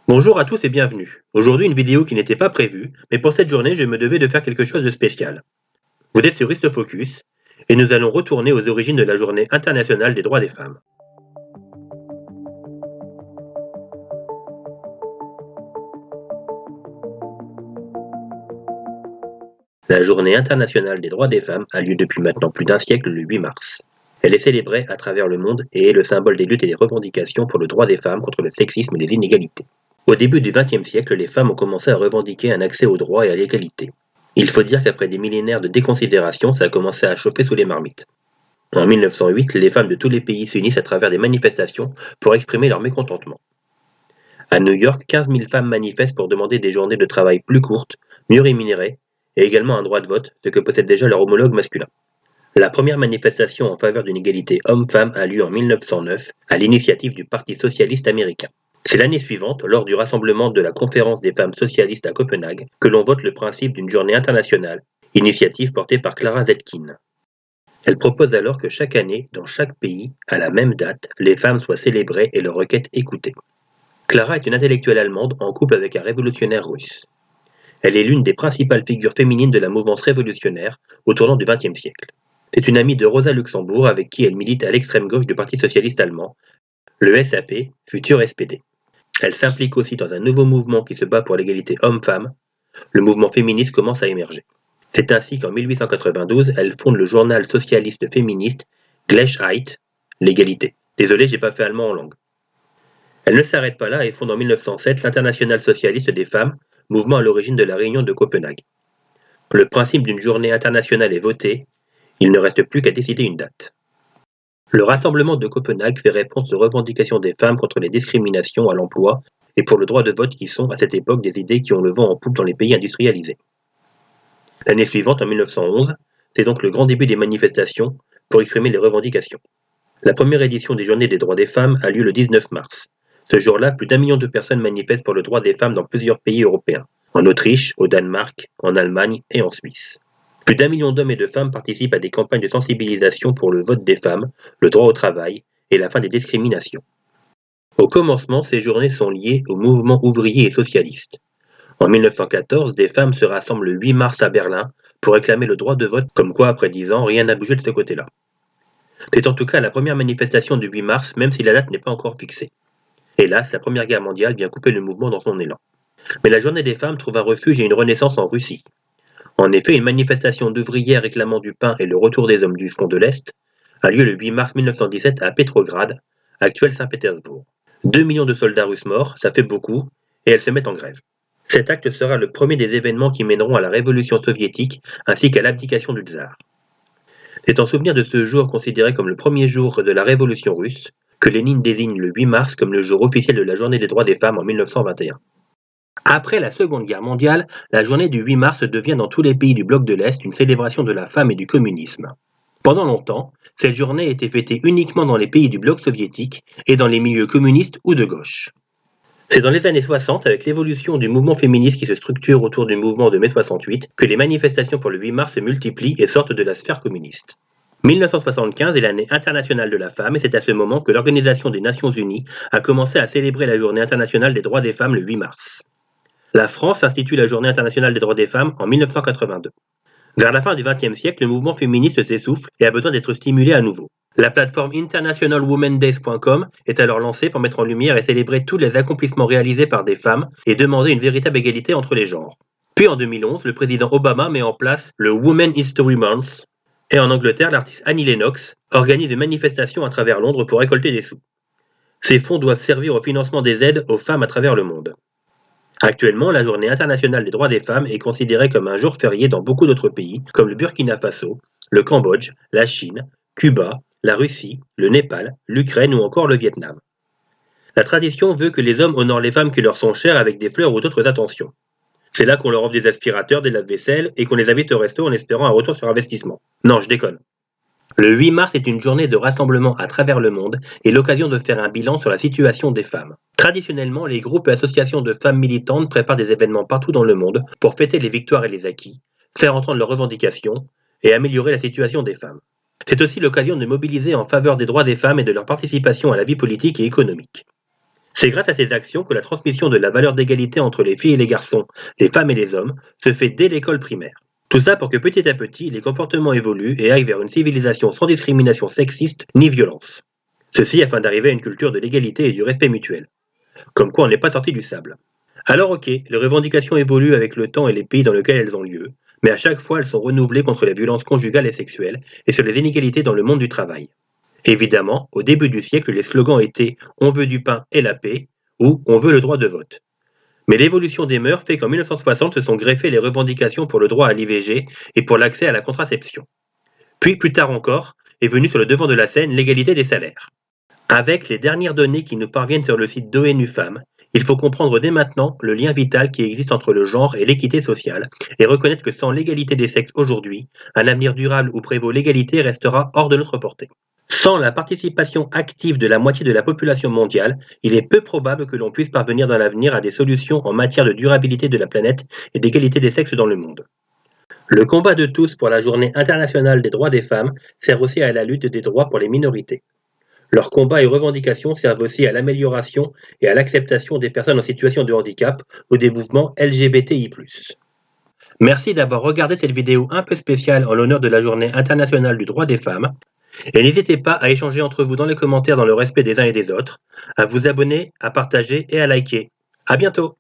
Bonjour à tous et bienvenue. Aujourd'hui une vidéo qui n'était pas prévue, mais pour cette journée je me devais de faire quelque chose de spécial. Vous êtes sur Histofocus, et nous allons retourner aux origines de la journée internationale des droits des femmes. La journée internationale des droits des femmes a lieu depuis maintenant plus d'un siècle le 8 mars. Elle est célébrée à travers le monde et est le symbole des luttes et des revendications pour le droit des femmes contre le sexisme et les inégalités. Au début du XXe siècle, les femmes ont commencé à revendiquer un accès aux droits et à l'égalité. Il faut dire qu'après des millénaires de déconsidération, ça a commencé à chauffer sous les marmites. En 1908, les femmes de tous les pays s'unissent à travers des manifestations pour exprimer leur mécontentement. À New York, 15 000 femmes manifestent pour demander des journées de travail plus courtes, mieux rémunérées, et également un droit de vote, ce que possède déjà leur homologue masculin. La première manifestation en faveur d'une égalité homme-femme a lieu en 1909, à l'initiative du Parti socialiste américain. C'est l'année suivante, lors du rassemblement de la Conférence des femmes socialistes à Copenhague, que l'on vote le principe d'une journée internationale, initiative portée par Clara Zetkin. Elle propose alors que chaque année, dans chaque pays, à la même date, les femmes soient célébrées et leurs requêtes écoutées. Clara est une intellectuelle allemande en couple avec un révolutionnaire russe. Elle est l'une des principales figures féminines de la mouvance révolutionnaire au tournant du XXe siècle. C'est une amie de Rosa Luxembourg avec qui elle milite à l'extrême gauche du Parti socialiste allemand, le SAP, futur SPD. Elle s'implique aussi dans un nouveau mouvement qui se bat pour l'égalité homme-femme. Le mouvement féministe commence à émerger. C'est ainsi qu'en 1892, elle fonde le journal socialiste féministe Gleichheit, l'égalité. Désolé, j'ai pas fait allemand en langue. Elle ne s'arrête pas là et fonde en 1907 l'Internationale socialiste des femmes, mouvement à l'origine de la réunion de Copenhague. Le principe d'une journée internationale est voté, il ne reste plus qu'à décider une date. Le rassemblement de Copenhague fait réponse aux revendications des femmes contre les discriminations à l'emploi et pour le droit de vote qui sont, à cette époque, des idées qui ont le vent en poupe dans les pays industrialisés. L'année suivante, en 1911, c'est donc le grand début des manifestations pour exprimer les revendications. La première édition des Journées des droits des femmes a lieu le 19 mars. Ce jour-là, plus d'1 million de personnes manifestent pour le droit des femmes dans plusieurs pays européens, en Autriche, au Danemark, en Allemagne et en Suisse. Plus d'1 million d'hommes et de femmes participent à des campagnes de sensibilisation pour le vote des femmes, le droit au travail et la fin des discriminations. Au commencement, ces journées sont liées au mouvement ouvrier et socialiste. En 1914, des femmes se rassemblent le 8 mars à Berlin pour réclamer le droit de vote, comme quoi après 10 ans, rien n'a bougé de ce côté-là. C'est en tout cas la première manifestation du 8 mars, même si la date n'est pas encore fixée. Hélas, la Première Guerre mondiale vient couper le mouvement dans son élan. Mais la journée des femmes trouve un refuge et une renaissance en Russie. En effet, une manifestation d'ouvrières réclamant du pain et le retour des hommes du front de l'Est a lieu le 8 mars 1917 à Petrograd, actuel Saint-Pétersbourg. 2 millions de soldats russes morts, ça fait beaucoup, et elles se mettent en grève. Cet acte sera le premier des événements qui mèneront à la révolution soviétique ainsi qu'à l'abdication du tsar. C'est en souvenir de ce jour considéré comme le premier jour de la révolution russe que Lénine désigne le 8 mars comme le jour officiel de la journée des droits des femmes en 1921. Après la Seconde Guerre mondiale, la journée du 8 mars devient dans tous les pays du bloc de l'Est une célébration de la femme et du communisme. Pendant longtemps, cette journée était fêtée uniquement dans les pays du bloc soviétique et dans les milieux communistes ou de gauche. C'est dans les années 60, avec l'évolution du mouvement féministe qui se structure autour du mouvement de mai 68, que les manifestations pour le 8 mars se multiplient et sortent de la sphère communiste. 1975 est l'année internationale de la femme et c'est à ce moment que l'Organisation des Nations Unies a commencé à célébrer la journée internationale des droits des femmes le 8 mars. La France institue la journée internationale des droits des femmes en 1982. Vers la fin du XXe siècle, le mouvement féministe s'essouffle et a besoin d'être stimulé à nouveau. La plateforme internationalwomendays.com est alors lancée pour mettre en lumière et célébrer tous les accomplissements réalisés par des femmes et demander une véritable égalité entre les genres. Puis en 2011, le président Obama met en place le Women History Month et en Angleterre, l'artiste Annie Lennox organise une manifestation à travers Londres pour récolter des sous. Ces fonds doivent servir au financement des aides aux femmes à travers le monde. Actuellement, la Journée internationale des droits des femmes est considérée comme un jour férié dans beaucoup d'autres pays, comme le Burkina Faso, le Cambodge, la Chine, Cuba, la Russie, le Népal, l'Ukraine ou encore le Vietnam. La tradition veut que les hommes honorent les femmes qui leur sont chères avec des fleurs ou d'autres attentions. C'est là qu'on leur offre des aspirateurs, des lave-vaisselle et qu'on les invite au resto en espérant un retour sur investissement. Non, je déconne. Le 8 mars est une journée de rassemblement à travers le monde et l'occasion de faire un bilan sur la situation des femmes. Traditionnellement, les groupes et associations de femmes militantes préparent des événements partout dans le monde pour fêter les victoires et les acquis, faire entendre leurs revendications et améliorer la situation des femmes. C'est aussi l'occasion de mobiliser en faveur des droits des femmes et de leur participation à la vie politique et économique. C'est grâce à ces actions que la transmission de la valeur d'égalité entre les filles et les garçons, les femmes et les hommes, se fait dès l'école primaire. Tout ça pour que petit à petit, les comportements évoluent et aillent vers une civilisation sans discrimination sexiste ni violence. Ceci afin d'arriver à une culture de l'égalité et du respect mutuel. Comme quoi on n'est pas sorti du sable. Alors ok, les revendications évoluent avec le temps et les pays dans lesquels elles ont lieu, mais à chaque fois elles sont renouvelées contre les violences conjugales et sexuelles et sur les inégalités dans le monde du travail. Évidemment, au début du siècle, les slogans étaient "On veut du pain et la paix" ou "On veut le droit de vote". Mais l'évolution des mœurs fait qu'en 1960 se sont greffées les revendications pour le droit à l'IVG et pour l'accès à la contraception. Puis, plus tard encore, est venue sur le devant de la scène l'égalité des salaires. Avec les dernières données qui nous parviennent sur le site d'ONU Femmes, il faut comprendre dès maintenant le lien vital qui existe entre le genre et l'équité sociale et reconnaître que sans l'égalité des sexes aujourd'hui, un avenir durable où prévaut l'égalité restera hors de notre portée. Sans la participation active de la moitié de la population mondiale, il est peu probable que l'on puisse parvenir dans l'avenir à des solutions en matière de durabilité de la planète et d'égalité des sexes dans le monde. Le combat de tous pour la Journée internationale des droits des femmes sert aussi à la lutte des droits pour les minorités. Leurs combats et revendications servent aussi à l'amélioration et à l'acceptation des personnes en situation de handicap ou des mouvements LGBTI+. Merci d'avoir regardé cette vidéo un peu spéciale en l'honneur de la Journée internationale du droit des femmes. Et n'hésitez pas à échanger entre vous dans les commentaires dans le respect des uns et des autres, à vous abonner, à partager et à liker. À bientôt!